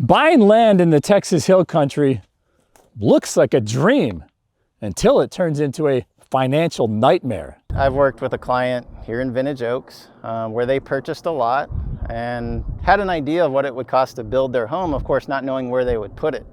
Buying land in the Texas Hill Country looks like a dream until it turns into a financial nightmare. I've worked with a client here in Vintage Oaks where they purchased a lot and had an idea of what it would cost to build their home, of course not knowing where they would put it.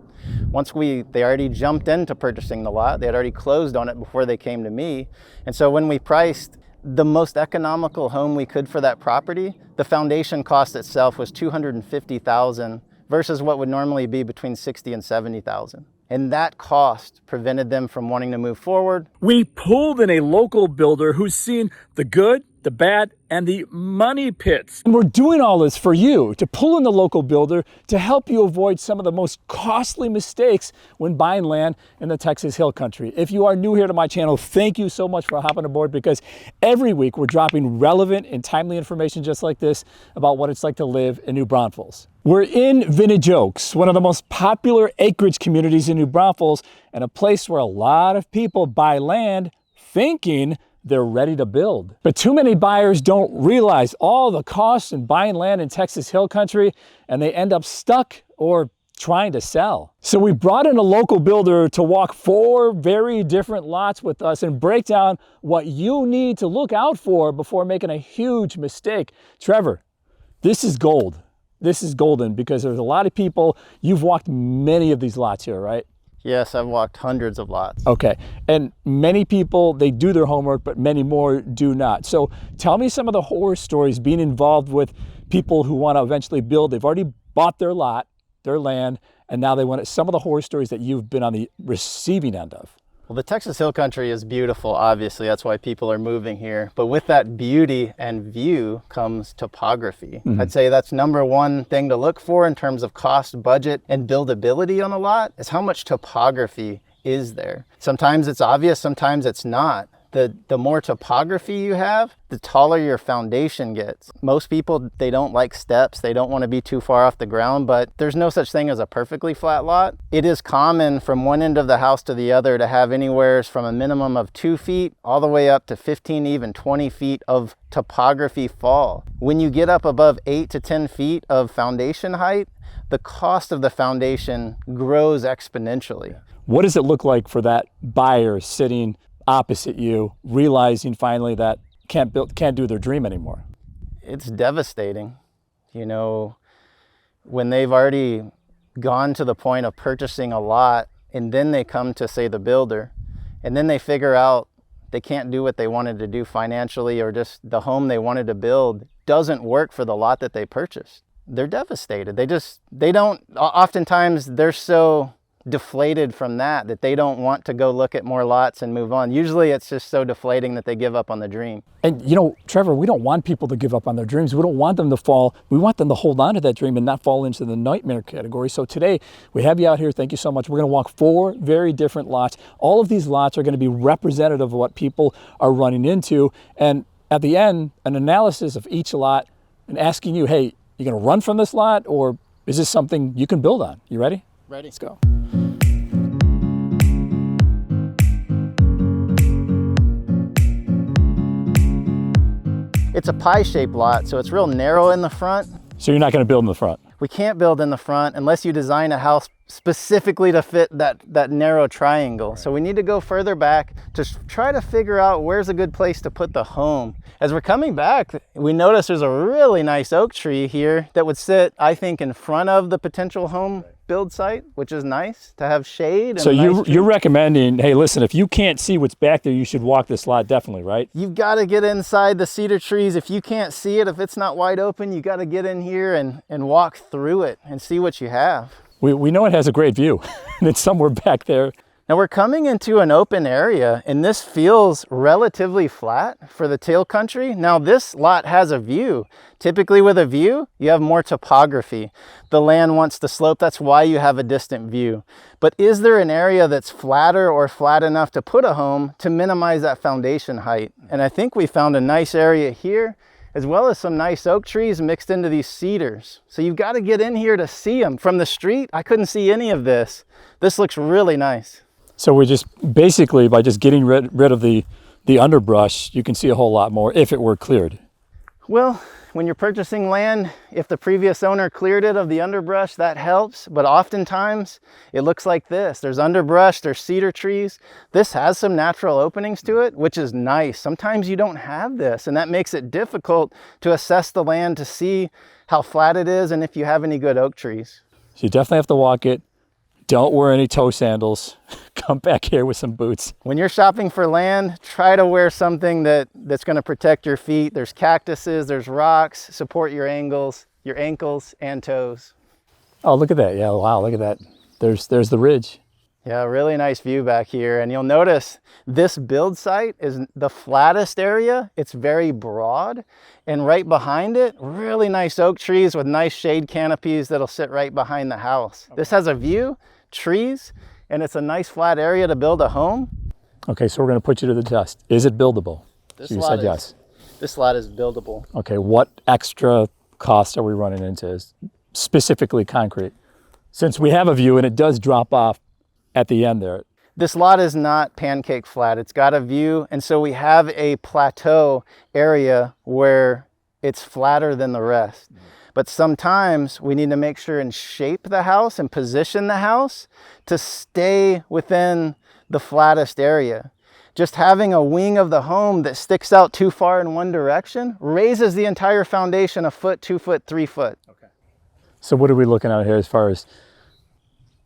Once they already jumped into purchasing the lot, they had already closed on it before they came to me. And so when we priced the most economical home we could for that property, the foundation cost itself was $250,000 versus what would normally be between $60,000 and $70,000. And that cost prevented them from wanting to move forward. We pulled in a local builder who's seen the good, the bad, and the money pits. And we're doing all this for you, to pull in the local builder to help you avoid some of the most costly mistakes when buying land in the Texas Hill Country. If you are new here to my channel, thank you so much for hopping aboard, because every week we're dropping relevant and timely information just like this about what it's like to live in New Braunfels. We're in Vintage Oaks, one of the most popular acreage communities in New Braunfels, and a place where a lot of people buy land thinking they're ready to build. But too many buyers don't realize all the costs in buying land in Texas Hill Country, and they end up stuck or trying to sell. So we brought in a local builder to walk 4 very different lots with us and break down what you need to look out for before making a huge mistake. Trevor, this is gold. This is golden, because there's a lot of people, you've walked many of these lots here, right? Yes, I've walked hundreds of lots. Okay, and many people, they do their homework, but many more do not. So tell me some of the horror stories being involved with people who want to eventually build. They've already bought their lot, their land, and now they want it. Some of the horror stories that you've been on the receiving end of. Well, the Texas Hill Country is beautiful, obviously. That's why people are moving here. But with that beauty and view comes topography. I'd say that's number one thing to look for in terms of cost, budget, and buildability on a lot, is how much topography is there. Sometimes it's obvious, sometimes it's not. The more topography you have, the taller your foundation gets. Most people, they don't like steps. They don't want to be too far off the ground, but there's no such thing as a perfectly flat lot. It is common from one end of the house to the other to have anywhere from a minimum of 2 feet all the way up to 15, even 20 feet of topography fall. When you get up above 8 to 10 feet of foundation height, the cost of the foundation grows exponentially. What does it look like for that buyer sitting opposite you, realizing finally that can't do their dream anymore? It's devastating. You know, when they've already gone to the point of purchasing a lot, and then they come to, say, the builder, and then they figure out they can't do what they wanted to do financially, or just the home they wanted to build doesn't work for the lot that they purchased. They're devastated. Oftentimes they're so deflated from that they don't want to go look at more lots and move on. Usually it's just so deflating that they give up on the dream. And you know, Trevor, we don't want people to give up on their dreams. We don't want them to fall. We want them to hold on to that dream and not fall into the nightmare category. So today we have you out here. Thank you so much. We're going to walk 4 very different lots. All of these lots are going to be representative of what people are running into. And at the end, an analysis of each lot and asking you, hey, you going to run from this lot, or is this something you can build on? You ready? Ready. Let's go. It's a pie-shaped lot, so it's real narrow in the front. So you're not going to build in the front? We can't build in the front unless you design a house specifically to fit that narrow triangle. So we need to go further back to try to figure out where's a good place to put the home. As we're coming back, we notice there's a really nice oak tree here that would sit, I think, in front of the potential home build site, which is nice to have shade. And so you're recommending, hey, listen, if you can't see what's back there, you should walk this lot, definitely, right? You've got to get inside the cedar trees. If you can't see it, if it's not wide open, you got to get in here and walk through it and see what you have. We know it has a great view, and it's somewhere back there. Now we're coming into an open area, and this feels relatively flat for the Hill Country. Now this lot has a view. Typically with a view, you have more topography. The land wants to slope, that's why you have a distant view. But is there an area that's flatter or flat enough to put a home to minimize that foundation height? And I think we found a nice area here, as well as some nice oak trees mixed into these cedars. So you've got to get in here to see them. From the street, I couldn't see any of this. This looks really nice. So we just basically, by just getting rid of the underbrush, you can see a whole lot more if it were cleared. Well, when you're purchasing land, if the previous owner cleared it of the underbrush, that helps. But oftentimes it looks like this. There's underbrush, there's cedar trees. This has some natural openings to it, which is nice. Sometimes you don't have this, and that makes it difficult to assess the land to see how flat it is and if you have any good oak trees. So you definitely have to walk it. Don't wear any toe sandals. Come back here with some boots. When you're shopping for land, try to wear something that's going to protect your feet. There's cactuses, there's rocks, support your ankles and toes. Oh, look at that. Yeah, wow, look at that. There's the ridge. Yeah, really nice view back here. And you'll notice this build site is the flattest area. It's very broad. And right behind it, really nice oak trees with nice shade canopies that'll sit right behind the house. Okay. This has a view, trees, and it's a nice flat area to build a home. Okay, so we're going to put you to the test. Is it buildable? This so you said yes. This lot is buildable. Okay, what extra costs are we running into, specifically concrete? Since we have a view and it does drop off at the end there. This lot is not pancake flat. It's got a view, and so we have a plateau area where it's flatter than the rest. But sometimes we need to make sure and shape the house and position the house to stay within the flattest area. Just having a wing of the home that sticks out too far in one direction raises the entire foundation a foot, 2 foot, 3 foot. Okay. So what are we looking at here as far as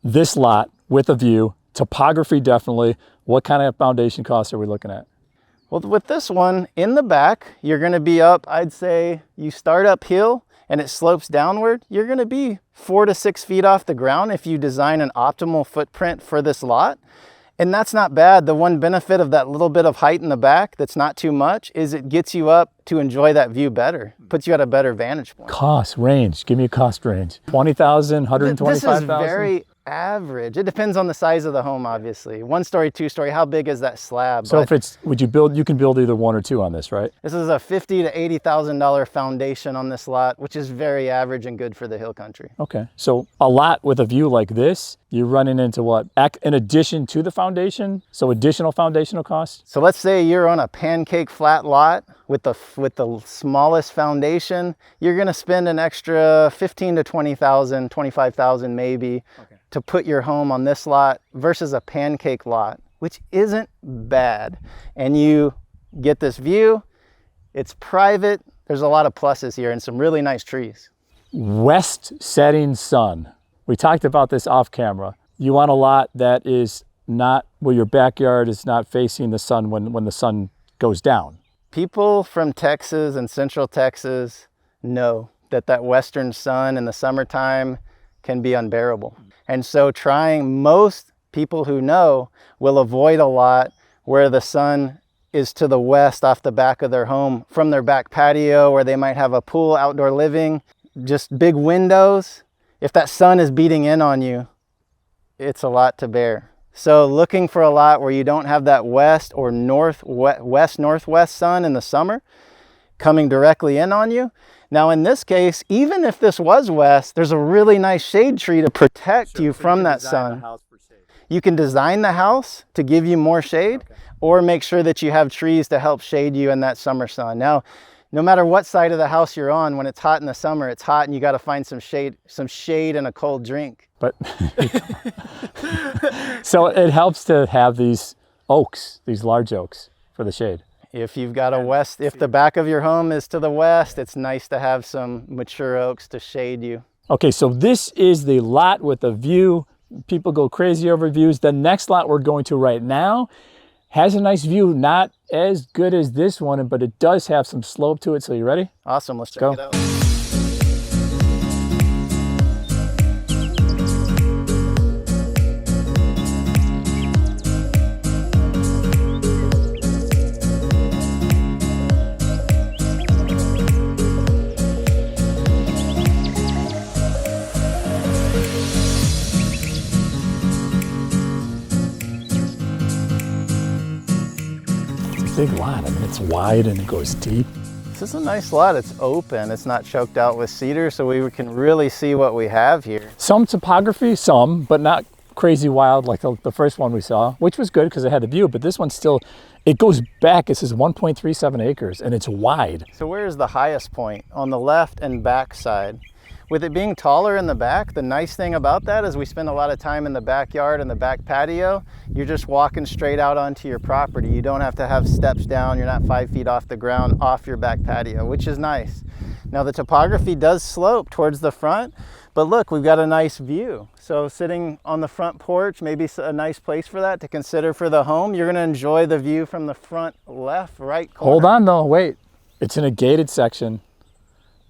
this lot with a view, topography definitely, what kind of foundation costs are we looking at? Well, with this one, in the back, you're gonna be up, I'd say you start uphill and it slopes downward, you're gonna be 4 to 6 feet off the ground if you design an optimal footprint for this lot. And that's not bad. The one benefit of that little bit of height in the back that's not too much is it gets you up to enjoy that view better, puts you at a better vantage point. Cost range, give me a cost range. 20,000, 125,000? This is very average. It depends on the size of the home, obviously. 1 story, 2 story, how big is that slab? So if it's, you can build either 1 or 2 on this, right? This is a $50,000 to $80,000 foundation on this lot, which is very average and good for the hill country. Okay, so a lot with a view like this, you're running into what? In addition to the foundation, so additional foundational costs? So let's say you're on a pancake flat lot with the smallest foundation, you're gonna spend an extra $15,000 to $20,000, $25,000 maybe, okay, to put your home on this lot versus a pancake lot, which isn't bad. And you get this view, it's private, there's a lot of pluses here and some really nice trees. West setting sun. We talked about this off camera. You want a lot that is not, where your backyard is not facing the sun when the sun goes down. People from Texas and Central Texas know that western sun in the summertime can be unbearable. And so most people who know will avoid a lot where the sun is to the west off the back of their home from their back patio, where they might have a pool, outdoor living, just big windows. If that sun is beating in on you, it's a lot to bear. So looking for a lot where you don't have that west or northwest sun in the summer coming directly in on you. Now in this case, even if this was west, there's a really nice shade tree to protect you from that sun. You can design the house to give you more shade, okay, or make sure that you have trees to help shade you in that summer sun. Now, no matter what side of the house you're on, when it's hot in the summer, it's hot and you got to find some shade and a cold drink. But so it helps to have these oaks, these large oaks for the shade. If you've got if the back of your home is to the west, it's nice to have some mature oaks to shade you. Okay, so this is the lot with a view. People go crazy over views. The next lot we're going to right now has a nice view, not as good as this one, but it does have some slope to it. So you ready? Awesome, let's check it out. Big lot. I mean, it's wide and it goes deep. This is a nice lot. It's open. It's not choked out with cedar, so we can really see what we have here. Some topography, but not crazy wild like the first one we saw, which was good because it had the view, but this one still, it goes back. It says 1.37 acres and it's wide. So where is the highest point? On the left and back side. With it being taller in the back, the nice thing about that is we spend a lot of time in the backyard and the back patio. You're just walking straight out onto your property. You don't have to have steps down. You're not 5 feet off the ground off your back patio, which is nice. Now the topography does slope towards the front, but look, we've got a nice view. So sitting on the front porch, maybe a nice place for that to consider for the home. You're gonna enjoy the view from the front left, right corner. Hold on though, wait. It's in a gated section,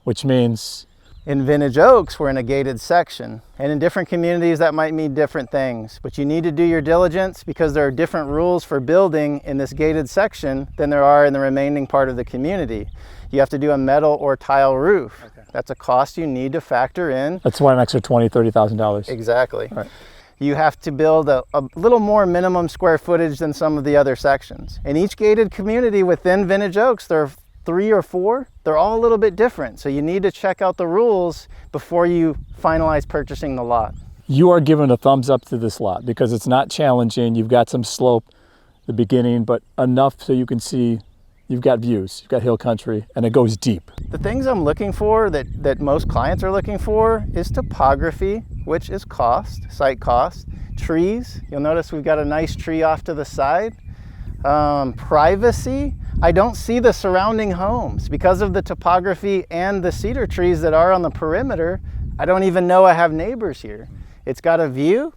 which means in Vintage Oaks, we're in a gated section. And in different communities, that might mean different things. But you need to do your diligence because there are different rules for building in this gated section than there are in the remaining part of the community. You have to do a metal or tile roof. Okay. That's a cost you need to factor in. That's why an extra $20,000, $30,000. Exactly. Right. You have to build a little more minimum square footage than some of the other sections. In each gated community within Vintage Oaks, there are 3 or 4, they're all a little bit different. So you need to check out the rules before you finalize purchasing the lot. You are giving a thumbs up to this lot because it's not challenging. You've got some slope at the beginning, but enough so you can see you've got views, you've got hill country, and it goes deep. The things I'm looking for that most clients are looking for is topography, which is cost, site cost. Trees, you'll notice we've got a nice tree off to the side. Privacy, I don't see the surrounding homes because of the topography and the cedar trees that are on the perimeter. I don't even know I have neighbors here. It's got a view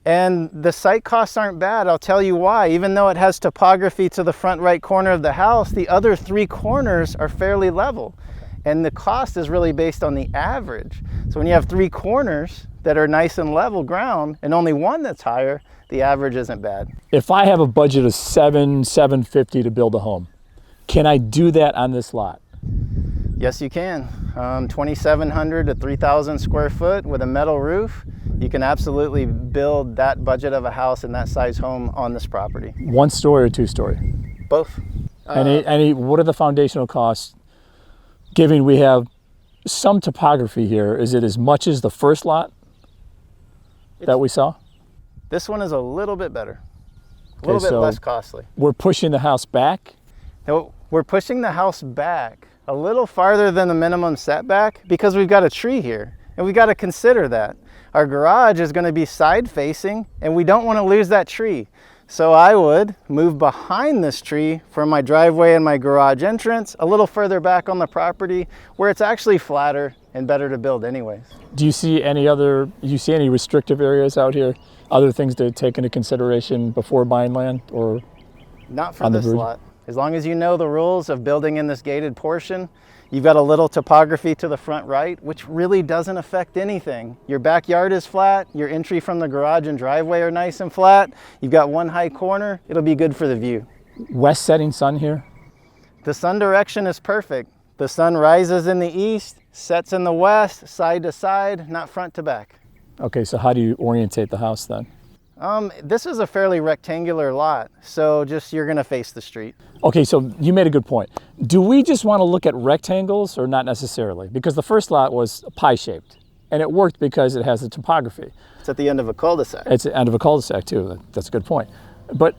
and the site costs aren't bad. I'll tell you why. Even though it has topography to the front right corner of the house, the other 3 corners are fairly level. And the cost is really based on the average. So when you have 3 corners that are nice and level ground and only one that's higher, the average isn't bad. If I have a budget of $750 to build a home, can I do that on this lot? Yes, you can. 2,700 to 3,000 square foot with a metal roof. You can absolutely build that budget of a house and that size home on this property. 1 story or 2 story? Both. What are the foundational costs? Given we have some topography here, is it as much as the first lot that we saw? This one is a little bit better, a little bit less costly. We're pushing the house back? No, we're pushing the house back a little farther than the minimum setback because we've got a tree here and we got to consider that. Our garage is going to be side facing and we don't want to lose that tree. So I would move behind this tree from my driveway and my garage entrance a little further back on the property where it's actually flatter and better to build anyways. Do you see any restrictive areas out here? Other things to take into consideration before buying land or? Not for this lot. As long as you know the rules of building in this gated portion, you've got a little topography to the front right, which really doesn't affect anything. Your backyard is flat, your entry from the garage and driveway are nice and flat, you've got 1 high corner, it'll be good for the view. West setting sun here? The sun direction is perfect. The sun rises in the east, sets in the west, side to side, not front to back. Okay, so how do you orientate the house then? This is a fairly rectangular lot, so you're gonna face the street. Okay, so you made a good point. Do we just want to look at rectangles or not necessarily? Because the first lot was pie-shaped, and it worked because it has the topography. It's at the end of a cul-de-sac. It's the end of a cul-de-sac too, that's a good point. But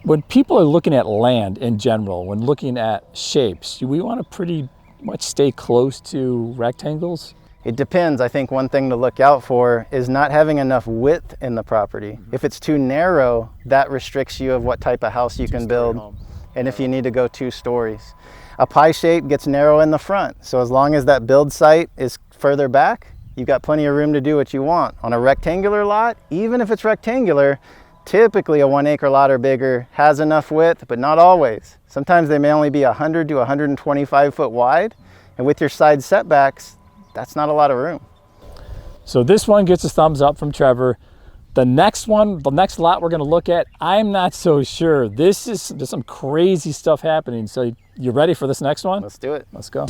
when people are looking at land in general, when looking at shapes, do we want to pretty much stay close to rectangles? It depends. I think one thing to look out for is not having enough width in the property. If it's too narrow, that restricts you of what type of house you can build. And if you need to go 2 stories. A pie shape gets narrow in the front. So as long as that build site is further back, you've got plenty of room to do what you want. On a rectangular lot, even if it's rectangular, typically a 1 acre lot or bigger has enough width, but not always. Sometimes they may only be 100 to 125 foot wide. And with your side setbacks, that's not a lot of room. So this one gets a thumbs up from Trevor. The next one, the next lot we're gonna look at, I'm not so sure. There's some crazy stuff happening. So you ready for this next one? Let's do it. Let's go.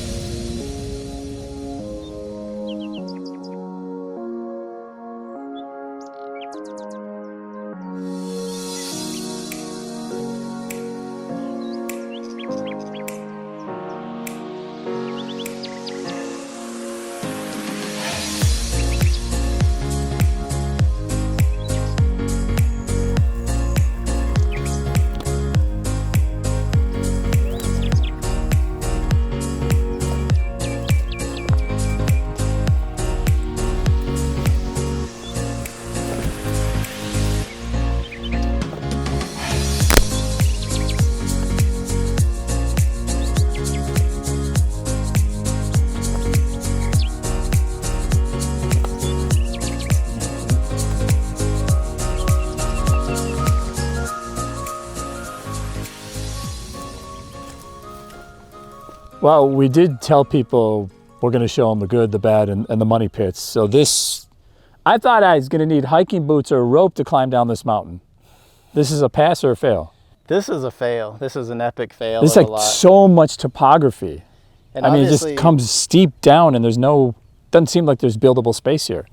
Well, we did tell people we're going to show them the good, the bad, and the money pits. So this, I thought I was going to need hiking boots or a rope to climb down this mountain. This is a pass or a fail? This is a fail. This is an epic fail. There's like so much topography. And I mean, it just comes steep down and doesn't seem like there's buildable space here.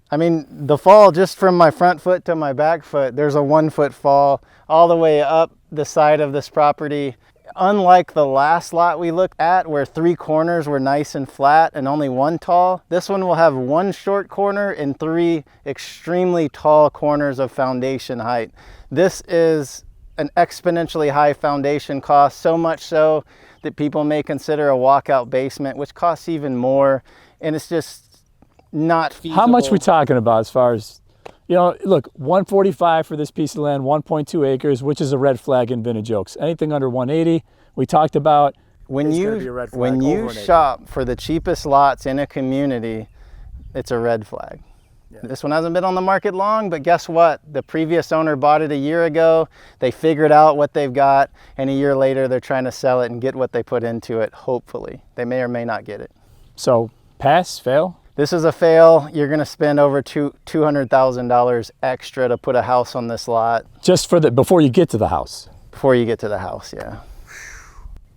I mean, the fall just from my front foot to my back foot, there's a 1 foot fall all the way up the side of this property. Unlike the last lot we looked at where 3 corners were nice and flat and only 1 tall, this one will have 1 short corner and 3 extremely tall corners of foundation height. This is an exponentially high foundation cost, so much so that people may consider a walkout basement, which costs even more, and it's just not feasible. How much are we talking about as far as, you know, look, 145 for this piece of land, 1.2 acres, which is a red flag in Vintage Oaks. Anything under 180, we talked about. When you shop for the cheapest lots in a community, it's a red flag. Yeah. This one hasn't been on the market long, but guess what? The previous owner bought it a year ago. They figured out what they've got, and a year later they're trying to sell it and get what they put into it, hopefully. They may or may not get it. So pass, fail? This is a fail. You're going to spend over $200,000 extra to put a house on this lot. Just for before you get to the house? Before you get to the house, yeah.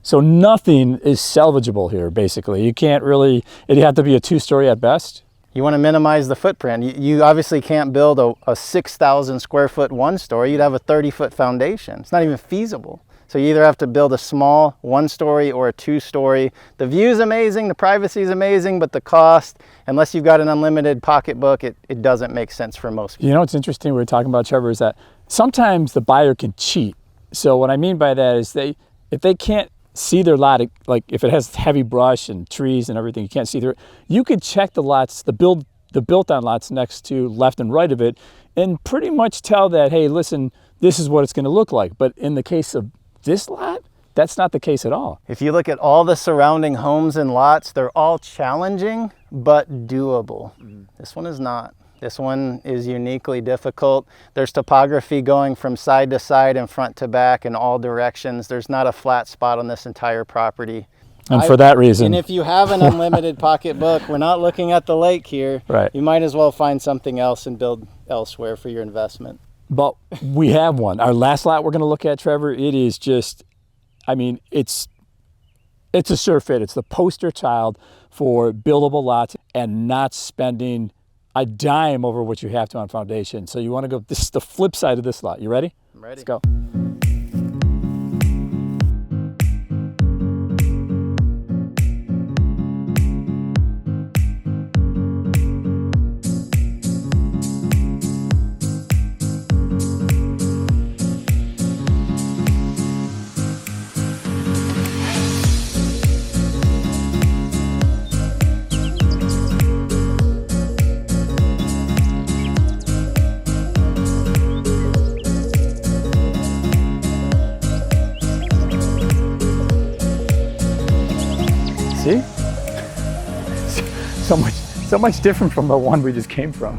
So nothing is salvageable here, basically. You can't really, it'd have to be a 2-story at best? You want to minimize the footprint. You obviously can't build a 6,000 square foot 1-story. You'd have a 30-foot foundation. It's not even feasible. So you either have to build a small 1-story or a 2-story. The view is amazing, the privacy is amazing, but the cost, unless you've got an unlimited pocketbook, it doesn't make sense for most people. You know what's interesting we were talking about, Trevor, is that sometimes the buyer can cheat. So what I mean by that is if they can't see their lot, like if it has heavy brush and trees and everything, you can't see through it, you could check the lots, the built-on lots next to left and right of it, and pretty much tell that, hey, listen, this is what it's going to look like. But in the case of this lot, that's not the case at all. If you look at all the surrounding homes and lots, they're all challenging but doable. This one is not. This one is uniquely difficult. There's topography going from side to side and front to back in all directions. There's not a flat spot on this entire property. And for that reason. And if you have an unlimited pocketbook, we're not looking at the lake here. Right. You might as well find something else and build elsewhere for your investment. But we have one. Our last lot we're going to look at, Trevor, it is just, I mean, it's a sure fit. It's the poster child for buildable lots and not spending a dime over what you have to on foundation. So you want to go, this is the flip side of this lot. You ready? I'm ready. Let's go. See? So much different from the one we just came from.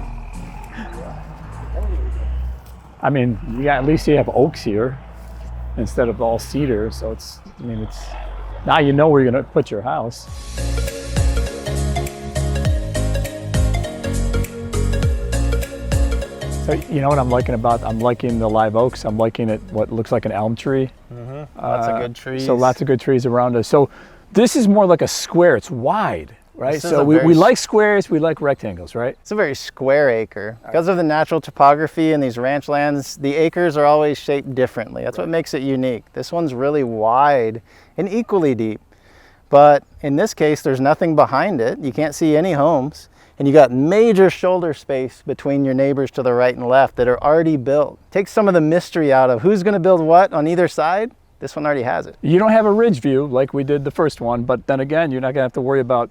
I mean, at least you have oaks here instead of all cedar. So it's now you know where you're gonna put your house. So you know what I'm liking the live oaks. I'm liking it, what looks like an elm tree. Lots of good trees. So lots of good trees around us. So this is more like a square. It's wide, right? So we like squares, we like rectangles, right? It's a very square acre. Because of the natural topography in these ranch lands, the acres are always shaped differently. That's what makes it unique. This one's really wide and equally deep. But in this case, there's nothing behind it. You can't see any homes. And you got major shoulder space between your neighbors to the right and left that are already built. Takes some of the mystery out of who's gonna build what on either side. This one already has it. You don't have a ridge view like we did the first one, but then again, you're not gonna have to worry about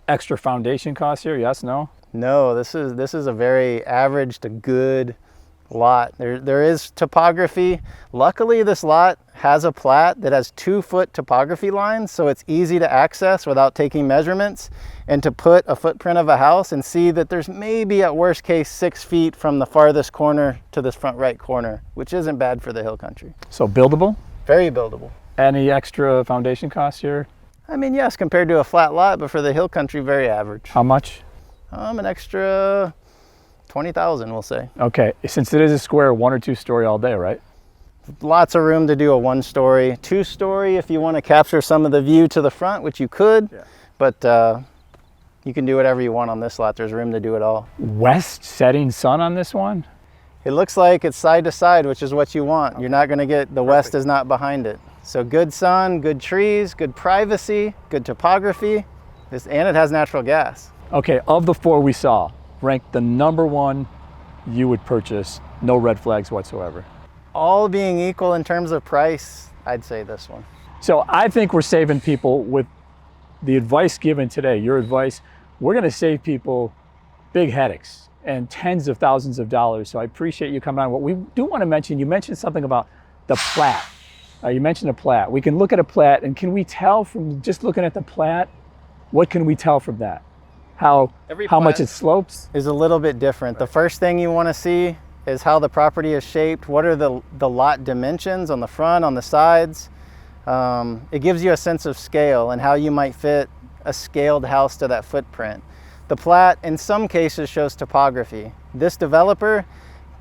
extra foundation costs here, yes, no? No, this is a very average to good lot. There is topography. Luckily, this lot has a plat that has 2-foot topography lines, so it's easy to access without taking measurements and to put a footprint of a house and see that there's maybe at worst case 6 feet from the farthest corner to this front right corner, which isn't bad for the hill country. So buildable? Very buildable. Any extra foundation costs here? I mean, yes, compared to a flat lot, but for the hill country, very average. How much? An extra 20,000, we'll say. Okay, since it is a square, 1 or 2 story all day, right? Lots of room to do a 1-story, 2-story if you want to capture some of the view to the front, which you could, but you can do whatever you want on this lot. There's room to do it all. West setting sun on this one? It looks like it's side to side, which is what you want. You're not going to get, the west is not behind it. So good sun, good trees, good privacy, good topography, and it has natural gas. Okay, of the 4 we saw, rank the number 1 you would purchase, no red flags whatsoever. All being equal in terms of price, I'd say this one. So I think we're saving people with the advice given today, your advice. We're gonna save people big headaches and tens of thousands of dollars. So I appreciate you coming on. What we do want to mention, you mentioned something about the plat. You mentioned a plat. We can look at a plat, and can we tell from just looking at the plat, what can we tell from that? How much it slopes? Is a little bit different. The first thing you want to see is how the property is shaped. What are the lot dimensions on the front, on the sides? It gives you a sense of scale and how you might fit a scaled house to that footprint. The plat, in some cases, shows topography. This developer,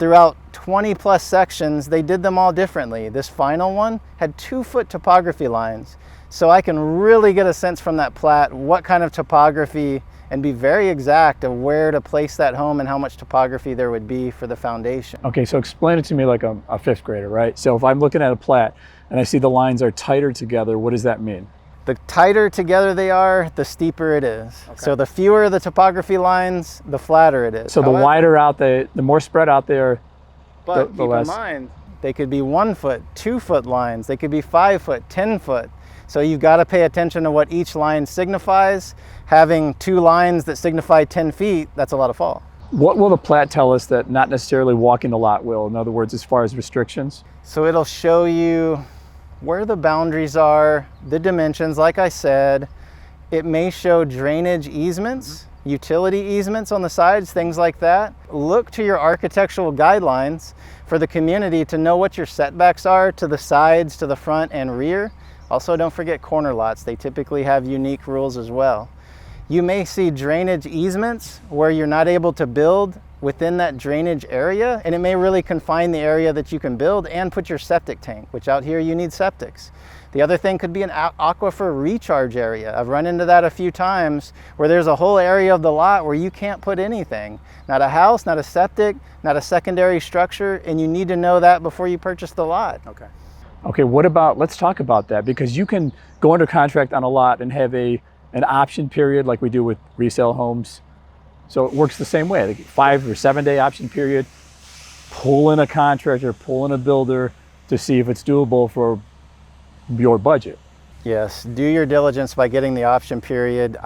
throughout 20 plus sections, they did them all differently. This final one had 2-foot topography lines. So I can really get a sense from that plat what kind of topography, and be very exact of where to place that home and how much topography there would be for the foundation. Okay, so explain it to me like a 5th grader, right? So if I'm looking at a plat and I see the lines are tighter together, what does that mean? The tighter together they are, the steeper it is. Okay. So the fewer the topography lines, the flatter it is. So the wider out, the more spread out there, but keep in mind, they could be 1 foot, 2-foot lines. They could be 5 foot, 10 foot. So you've got to pay attention to what each line signifies. Having 2 lines that signify 10 feet, that's a lot of fall. What will the plat tell us that not necessarily walking the lot will? In other words, as far as restrictions? So it'll show you where the boundaries are, the dimensions, like I said. It may show drainage easements, utility easements on the sides, things like that. Look to your architectural guidelines for the community to know what your setbacks are to the sides, to the front and rear. Also, don't forget corner lots. They typically have unique rules as well. You may see drainage easements where you're not able to build within that drainage area, and it may really confine the area that you can build and put your septic tank, which out here you need septics. The other thing could be an aquifer recharge area. I've run into that a few times where there's a whole area of the lot where you can't put anything. Not a house, not a septic, not a secondary structure, and you need to know that before you purchase the lot. Okay, what about, let's talk about that, because you can go under contract on a lot and have an option period like we do with resale homes. So it works the same way, like 5 or 7 day option period, pull in a contractor, pull in a builder to see if it's doable for your budget. Yes, do your diligence by getting the option period.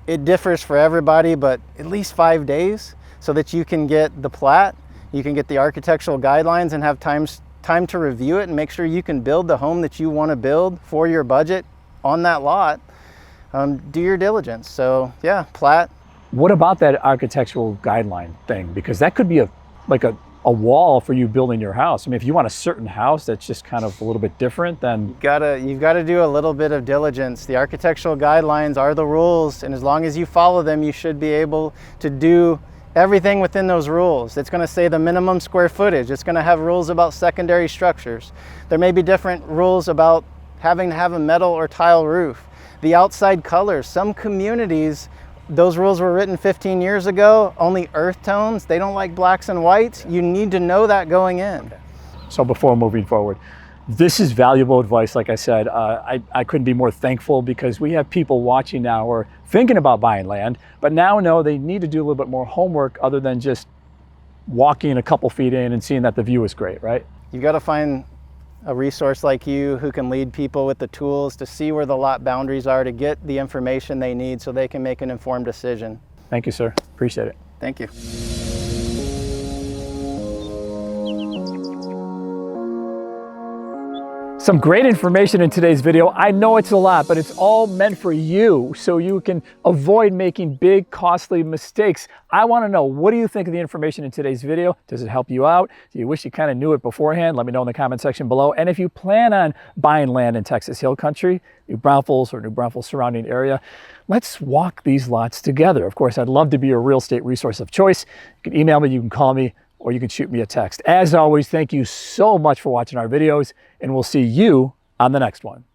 It differs for everybody, but at least 5 days so that you can get the plat, you can get the architectural guidelines and have time to review it and make sure you can build the home that you want to build for your budget on that lot. Do your diligence. So yeah, plat. What about that architectural guideline thing? Because that could be a wall for you building your house. I mean, if you want a certain house that's just kind of a little bit different, then you've got to do a little bit of diligence. The architectural guidelines are the rules, and as long as you follow them, you should be able to do everything within those rules. It's going to say the minimum square footage. It's going to have rules about secondary structures. There may be different rules about having to have a metal or tile roof. The outside colors. Some communities, those rules were written 15 years ago, only earth tones. They don't like blacks and whites. You need to know that going in. So before moving forward, this is valuable advice. Like I said, I couldn't be more thankful because we have people watching now who are thinking about buying land, but now know they need to do a little bit more homework other than just walking a couple feet in and seeing that the view is great, right? You got to find a resource like you who can lead people with the tools to see where the lot boundaries are, to get the information they need so they can make an informed decision. Thank you, sir. Appreciate it. Thank you. Some great information in today's video. I know it's a lot, but it's all meant for you so you can avoid making big, costly mistakes. I want to know, what do you think of the information in today's video? Does it help you out? Do you wish you kind of knew it beforehand? Let me know in the comment section below. And if you plan on buying land in Texas Hill Country, New Braunfels or New Braunfels surrounding area, let's walk these lots together. Of course, I'd love to be your real estate resource of choice. You can email me, you can call me, or you can shoot me a text. As always, thank you so much for watching our videos, and we'll see you on the next one.